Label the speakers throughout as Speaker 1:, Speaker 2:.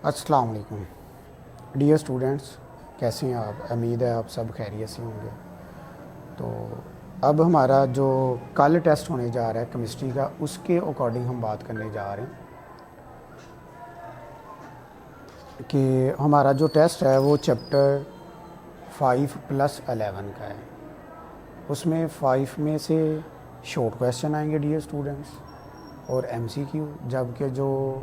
Speaker 1: अस्सलाम वालेकुम dear students, कैसे हैं आप? उम्मीद है आप सब खैरियत से होंगे। तो अब हमारा जो कल टेस्ट होने जा रहा है केमिस्ट्री का, उसके अकॉर्डिंग हम बात करने जा रहे हैं कि हमारा जो टेस्ट है वो चैप्टर 5+11 का है। उसमें 5 में से शॉर्ट क्वेश्चन आएंगे डियर स्टूडेंट्स और एमसीक्यू, जबकि जो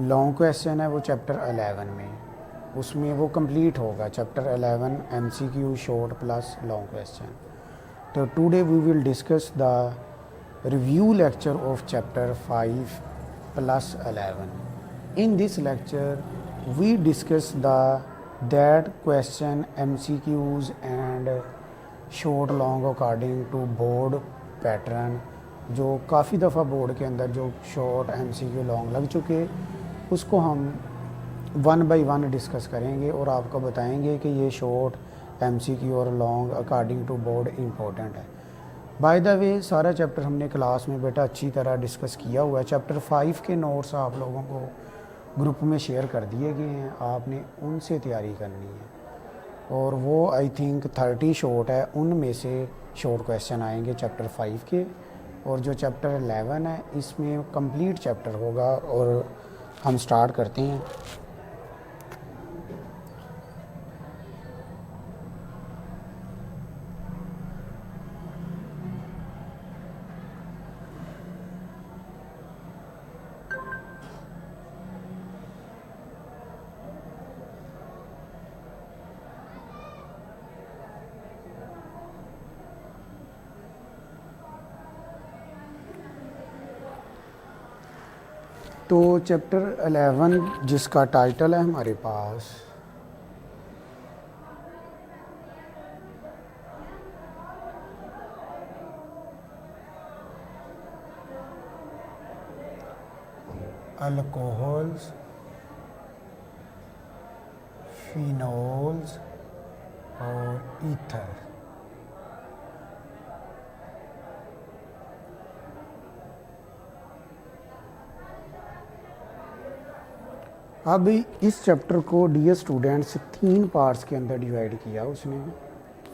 Speaker 1: लॉन्ग क्वेश्चन है वो चैप्टर 11 में, उसमें वो कंप्लीट होगा chapter 11 MCQ short plus long question. तो today we will discuss the review lecture of chapter 5+11। In this lecture we discuss the that question MCQs and short long according to board pattern, जो काफ़ी दफ़ा board के अंदर जो short MCQ long लग चुके, उसको हम वन बाय वन डिस्कस करेंगे और आपको बताएंगे कि ये शॉर्ट MCQ और long according to board important है। बाय द वे सारा चैप्टर हमने क्लास में बेटा अच्छी तरह डिस्कस किया हुआ है। चैप्टर 5 के नोट्स आप लोगों को ग्रुप में शेयर कर दिए गए हैं, आपने उनसे तैयारी करनी है और वो आई थिंक 30 शॉर्ट है, उनमें से शॉर्ट क्वेश्चन आएंगे चैप्टर 5 के। और जो चैप्टर 11 है इसमें कंप्लीट चैप्टर होगा और हम स्टार्ट करते हैं। तो चैप्टर 11 जिसका टाइटल है हमारे पास अल्कोहल्स, फिनोल्स और ईथर। अब इस चैप्टर को डियर स्टूडेंट्स 3 पार्ट्स के अंदर डिवाइड किया उसने।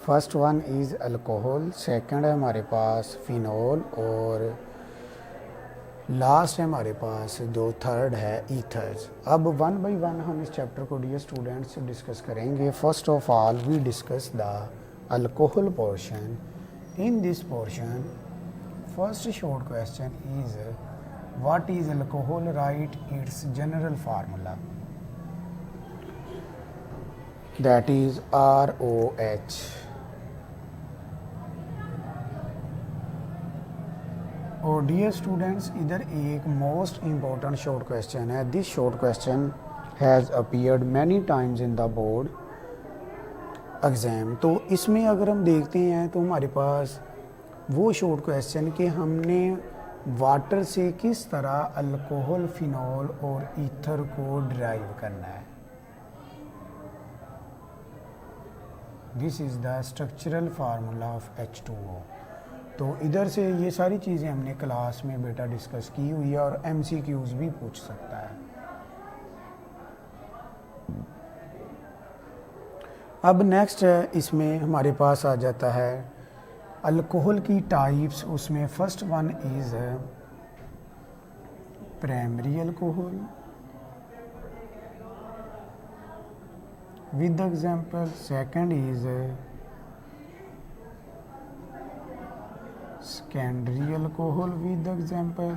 Speaker 1: First one is alcohol, second है हमारे पास फिनोल और लास्ट है हमारे पास जो थर्ड है ईथर्स। अब वन बाय वन हम इस चैप्टर को डियर स्टूडेंट्स डिस्कस करेंगे। First of all we discuss the alcohol portion. In this portion first short question is what is alcohol, write its general formula, that is ROH। और dear students इधर एक most important short question है। This short question has appeared many times in the board exam. तो इसमें अगर हम देखते हैं तो हमारे पास वो शॉर्ट क्वेश्चन कि हमने वाटर से किस तरह अल्कोहल, फिनॉल और ईथर को डिराइव करना है। This is the structural formula of H2O। तो इधर से ये सारी चीज़ें हमने क्लास में बेटा डिस्कस की हुई है और MCQs भी पूछ सकता है। अब नेक्स्ट है, इसमें हमारे पास आ जाता है अल्कोहल की टाइप्स। उसमें first one is primary alcohol with example, second is secondary alcohol with example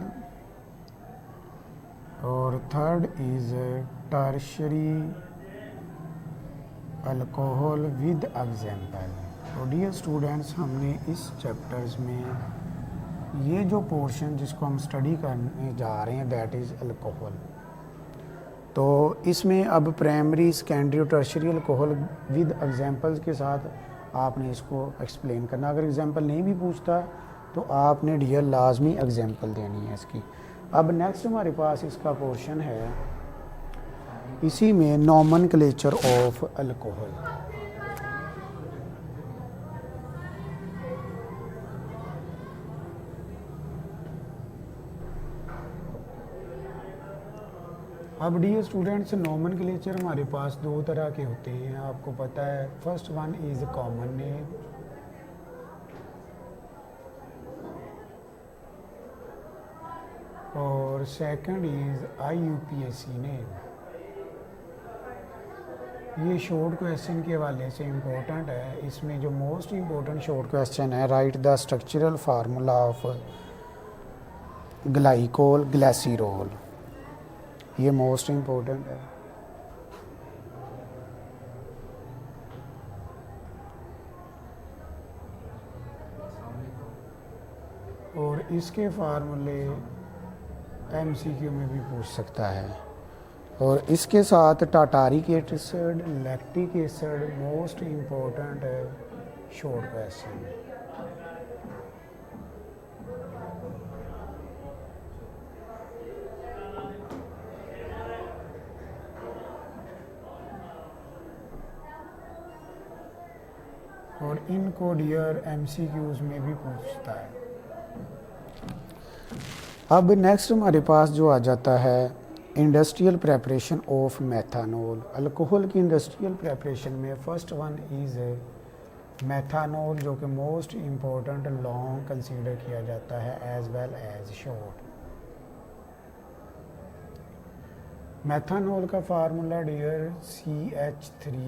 Speaker 1: और third is tertiary alcohol with example. तो डियर स्टूडेंट्स हमने इस चैप्टर्स में ये जो पोर्शन जिसको हम स्टडी करने जा रहे हैं दैट इज़ अल्कोहल। तो इसमें अब प्राइमरी, सेकेंडरी और टर्शियरी अल्कोहल विद एग्जांपल्स के साथ आपने इसको एक्सप्लेन करना। अगर एग्जांपल नहीं भी पूछता तो आपने डियर लाजमी एग्जांपल देनी है इसकी। अब नेक्स्ट हमारे पास इसका पोर्शन है, इसी में नॉमेनक्लेचर ऑफ अल्कोहल। अब डियर स्टूडेंट्स, नोमेनक्लेचर हमारे पास दो तरह के होते हैं, आपको पता है। First one is common name, और सेकंड इज़ IUPAC नेम। ये शॉर्ट क्वेश्चन के हवाले से इम्पोर्टेंट है। इसमें जो मोस्ट इम्पोर्टेंट शॉर्ट क्वेश्चन है, right the structural formula of glycol glycerol, ये मोस्ट इम्पोर्टेंट है। और इसके फार्मूले MCQ में भी पूछ सकता है। और इसके साथ tartaric acid, lactic acid most important है शॉर्ट क्वेश्चन। और इनको डियर MCQs में भी पूछता है। अब नेक्स्ट हमारे पास जो आ जाता है इंडस्ट्रियल प्रेपरेशन ऑफ मेथानॉल। अल्कोहल की इंडस्ट्रियल प्रेपरेशन में फर्स्ट वन इज़ मेथानॉल, जो कि मोस्ट इम्पोर्टेंट लॉन्ग कंसीडर किया जाता है एज वेल एज शॉर्ट। मेथानॉल का फार्मूला डियर CH3OH।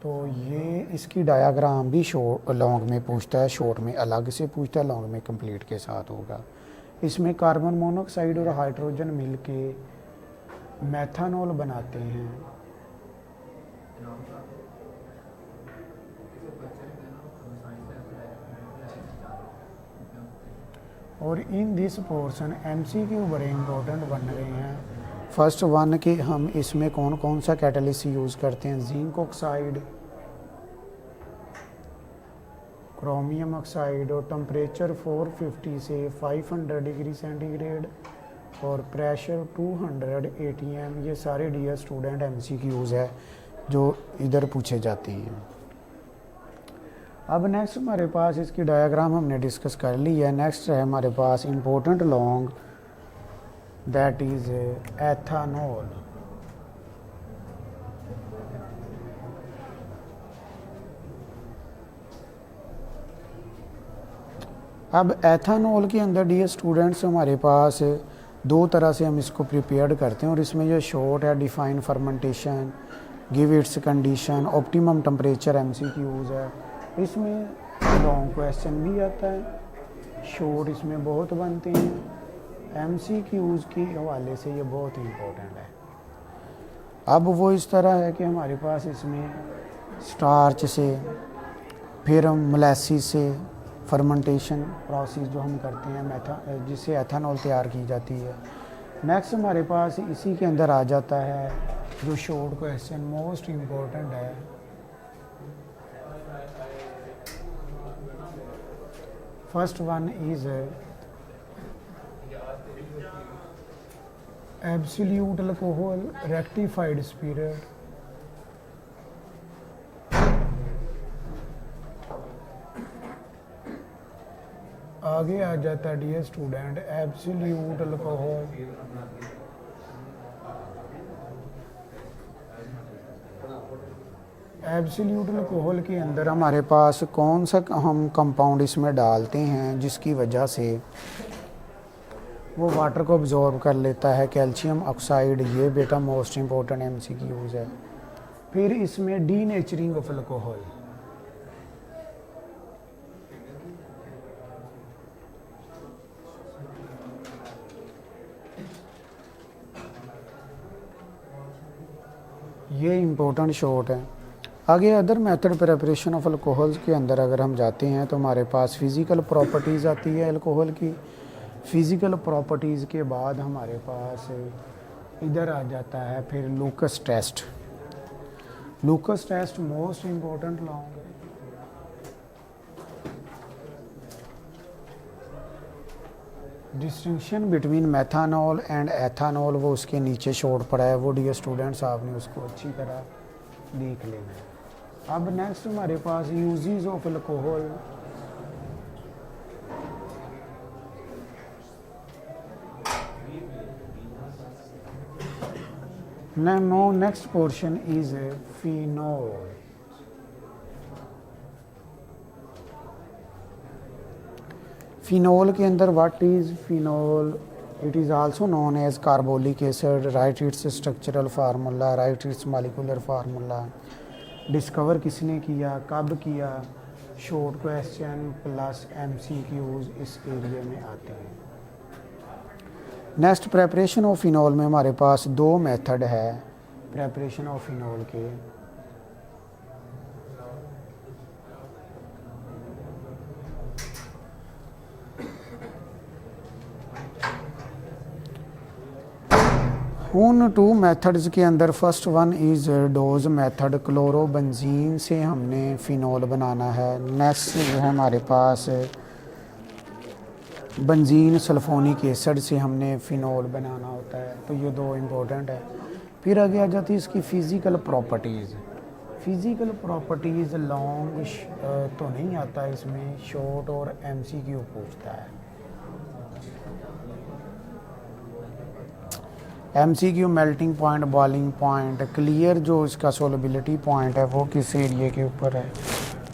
Speaker 1: तो ये इसकी डायाग्राम भी लॉन्ग में पूछता है, शॉर्ट में अलग से पूछता है, लॉन्ग में कंप्लीट के साथ होगा। इसमें कार्बन मोनोऑक्साइड और हाइड्रोजन मिलके मेथानॉल बनाते हैं। और इन दिस पोर्शन MCQ बड़े इंपॉर्टेंट बन रहे हैं। फर्स्ट वन के हम इसमें कौन कौन सा कैटलिस्ट यूज़ करते हैं, जिंक ऑक्साइड, क्रोमियम ऑक्साइड, और टेम्परेचर 450 से 500 डिग्री सेंटीग्रेड और प्रेशर 200 ATM। ये सारे डियर स्टूडेंट MCQs है जो इधर पूछे जाते हैं। अब नेक्स्ट हमारे पास इसकी डायग्राम हमने डिस्कस कर ली है। नेक्स्ट है हमारे पास important long, that is ethanol. अब एथानॉल के अंदर डियर स्टूडेंट्स हमारे पास दो तरह से हम इसको प्रिपेयर्ड करते हैं। और इसमें जो शॉर्ट है define fermentation, give its condition, optimum temperature MCQs है। इसमें लॉन्ग क्वेश्चन भी आता है, शॉर्ट इसमें बहुत बनते हैं। MCQs के हवाले से ये बहुत इम्पोर्टेंट है। अब वो इस तरह है कि हमारे पास इसमें स्टार्च से, फिर हम मोलेसिस से फर्मेंटेशन प्रोसेस जो हम करते हैं जिससे एथेनॉल तैयार की जाती है। नेक्स्ट हमारे पास इसी के अंदर आ जाता है जो शॉर्ट क्वेश्चन मोस्ट इम्पोर्टेंट है, first one is absolute alcohol rectified spirit. आगे आ जाता है dear student absolute alcohol, absolute alcohol के अंदर हमारे पास कौन सा हम कंपाउंड इसमें डालते हैं जिसकी वजह से वो वाटर को अब्जॉर्ब कर लेता है, कैल्शियम ऑक्साइड। ये बेटा मोस्ट इम्पोर्टेंट MCQs है। फिर इसमें डीनेचरिंग ऑफ अल्कोहल, ये इम्पोर्टेंट शॉर्ट है। आगे other method preparation of alcohols के अंदर अगर हम जाते हैं तो हमारे पास फिज़िकल प्रॉपर्टीज़ आती है अल्कोहल की। फिज़िकल प्रॉपर्टीज़ के बाद हमारे पास इधर आ जाता है फिर Lucas test. Lucas test most important long है। Distinction between methanol and ethanol वो उसके नीचे शॉर्ट पड़ा है, वो डियर स्टूडेंट्स आपने उसको अच्छी तरह देख लेना है। अब नेक्स्ट हमारे पास uses of alcohol. Now next portion is phenol. Phenol के अंदर what is phenol? It is also known as carbolic acid. Write its structural formula, write its molecular formula. Discover किसने किया, कब किया, शॉर्ट क्वेश्चन प्लस MCQs इस area में आते हैं। नेक्स्ट प्रेपरेशन ऑफ फिनॉल में हमारे पास दो मेथड है प्रेपरेशन ऑफ फिनॉल के। उन टू मेथड्स के अंदर first one is dose method, chlorobenzene से हमने फ़िनॉल बनाना है। नेक्स्ट जो है हमारे पास बेंजीन सल्फोनिक एसिड से हमने फ़िनॉल बनाना होता है। तो ये दो इम्पोर्टेंट है। फिर आगे आ जाती है इसकी physical properties. Physical properties long तो नहीं आता इसमें, शॉर्ट और MCQ पूछता है। MCQ melting point, boiling point, clear जो इसका सोलबिलिटी पॉइंट है वो किस एरिया के ऊपर है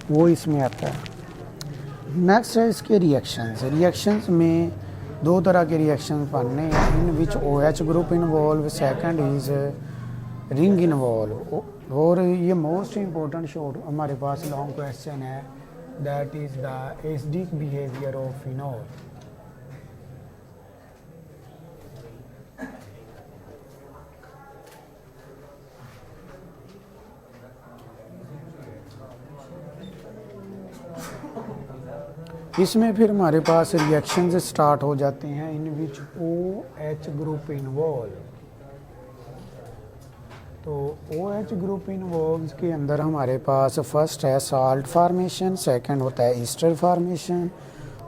Speaker 1: वो इसमें आता है। नेक्स्ट है इसके रिएक्शंस। रिएक्शंस में दो तरह के रिएक्शंस पढ़ने हैं, इन विच OH group involve, second is ring involve. और ये मोस्ट इम्पोर्टेंट शॉर्ट हमारे पास लॉन्ग क्वेश्चन है, that is the acidic behaviour of phenol. इसमें फिर हमारे पास रिएक्शंस स्टार्ट हो जाते हैं, इन विच OH ग्रुप इन्वॉल्व। तो OH ग्रुप इन्वॉल्व के अंदर हमारे पास फर्स्ट है साल्ट फार्मेशन, सेकंड होता है ईस्टर फार्मेशन,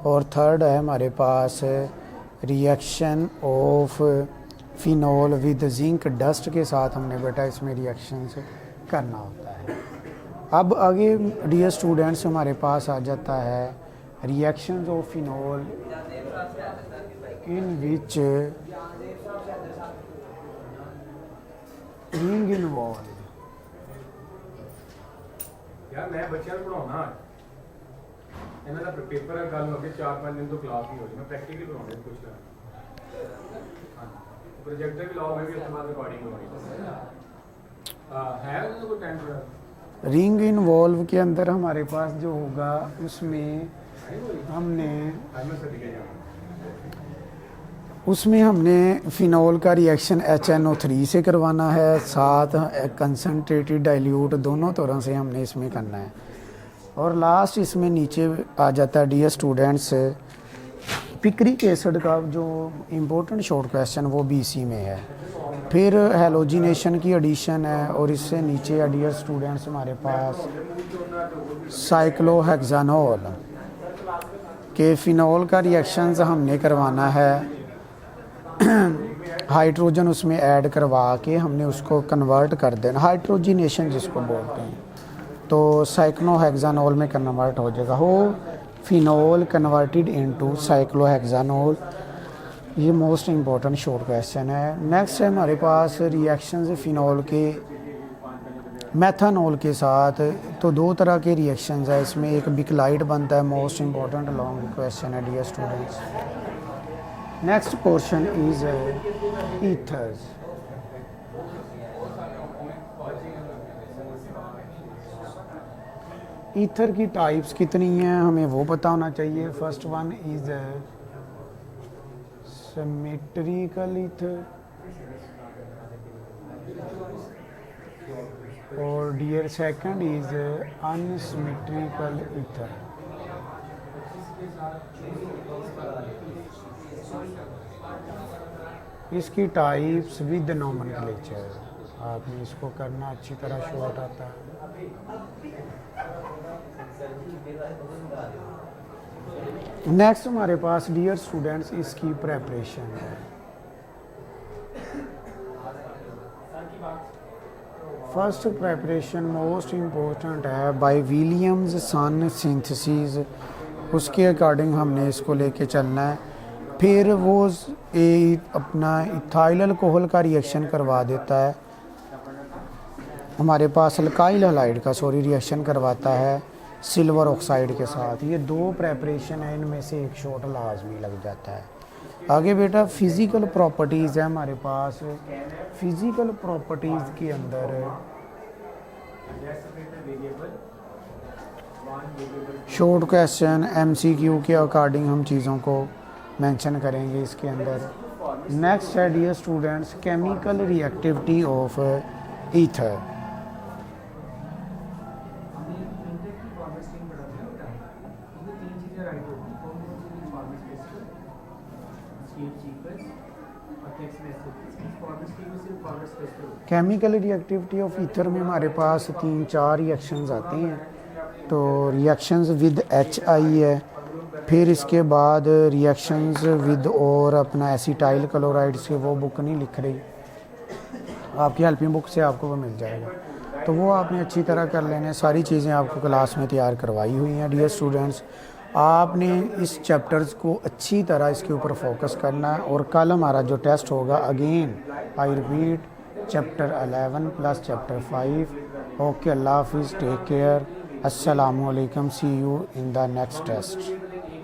Speaker 1: और थर्ड है हमारे पास reaction of phenol with zinc dust के साथ हमने बेटा इसमें रिएक्शंस करना होता है। अब आगे डियर स्टूडेंट्स हमारे पास आ जाता है reactions of phenol in which ring involved।
Speaker 2: यार मैं बच्चों को पढ़ाना ਇਹਨਾਂ ਦਾ ਪੇਪਰ ਹੈ, ਗੱਲ ਹੋ ਕੇ 4-5 ਦਿਨ ਤੋਂ ਕਲਾਸ ਨਹੀਂ ਹੋ ਰਹੀ, ਮੈਂ ਪ੍ਰੈਕਟੀਕਲੀ ਪੜਾਉਣਾ ਹੈ ਕੁਝ ਹਾਂ ਪ੍ਰੋਜੈਕਟ ਵੀ ਲਾਓ, ਮੈਂ ਵੀ ਇਸ ਬਾਅਦ ਰਿਕਾर्डिंग ਹੋਣੀ है तो कोई टाइम पर।
Speaker 1: रिंग इन्वॉल्व के अंदर हमारे पास जो होगा उसमें हमने फ़िनॉल का रिएक्शन HNO3 से करवाना है, साथ कंसनट्रेटेड डाइल्यूट दोनों तरह से हमने इसमें करना है। और लास्ट इसमें नीचे आ जाता है डियर स्टूडेंट्स पिक्रिक एसिड का जो इम्पोर्टेंट शॉर्ट क्वेश्चन वो BC में है। फिर हेलोजिनेशन की एडिशन है, और इससे नीचे है डियर स्टूडेंट्स हमारे पास साइक्लोहेक्सानोल के फ़िनॉल का रिएक्शंस हमने करवाना है, हाइड्रोजन उसमें ऐड करवा के हमने उसको कन्वर्ट कर देना, हाइड्रोजिनेशन जिसको बोलते हैं, तो साइक्लोहेक्सानोल में कन्वर्ट हो जाएगा, हो फिनॉल कन्वर्टेड इनटू साइक्लोहेक्सानोल। ये मोस्ट इम्पोर्टेंट शॉर्ट क्वेश्चन है। नेक्स्ट है हमारे पास रिएक्शंस फिनॉल के मेथनॉल के साथ। तो दो तरह के रिएक्शंस है इसमें, एक बिकलाइट बनता है, मोस्ट इम्पोर्टेंट लॉन्ग क्वेश्चन है dear students. Next portion is ethers. Ether की टाइप्स कितनी हैं हमें वो पता होना चाहिए। First one is symmetrical ether, और dear second is unsymmetrical ether. इसकी टाइप्स विद नोमेनक्लेचर, आपने इसको करना अच्छी तरह शॉर्ट आता है। नेक्स्ट हमारे पास डियर स्टूडेंट्स इसकी प्रेपरेशन है। फर्स्ट प्रेपरेशन मोस्ट इम्पोर्टेंट है, बाय विलियम्स सन सिंथेसिस, उसके अकॉर्डिंग हमने इसको लेके चलना है। फिर वो अपना इथाइल अल्कोहल का रिएक्शन करवा देता है, हमारे पास अल्काइल हलाइड का रिएक्शन करवाता है सिल्वर ऑक्साइड के साथ। ये दो प्रेपरेशन है, इनमें से एक शॉट लाजमी लग जाता है। आगे बेटा फिज़िकल प्रॉपर्टीज़ है हमारे पास। फिज़िकल प्रॉपर्टीज़ के अंदर शॉर्ट क्वेश्चन एमसीक्यू के अकॉर्डिंग हम चीज़ों को मेंशन करेंगे इसके अंदर। नेक्स्ट है dear students chemical reactivity of ether. Chemical reactivity of ether में हमारे पास 3-4 रिएक्शंस आते हैं। तो रिएक्शंस विद HI है, फिर इसके बाद रिएक्शंस विद और अपना एसिटाइल क्लोराइड से वो बुक नहीं लिख रही, आपकी हेल्पिंग बुक से आपको वो मिल जाएगा, तो वो आपने अच्छी तरह कर लेना। सारी चीज़ें आपको क्लास में तैयार करवाई हुई हैं। डियर स्टूडेंट्स, आपने इस चैप्टर्स को अच्छी तरह इसके ऊपर फोकस करना है। और कल हमारा जो टेस्ट होगा, again I repeat, chapter 11 plus chapter 5। Okay, अल्लाह हाफिज़, टेक केयर, अस्सलामु अलैकुम, see you in the next test.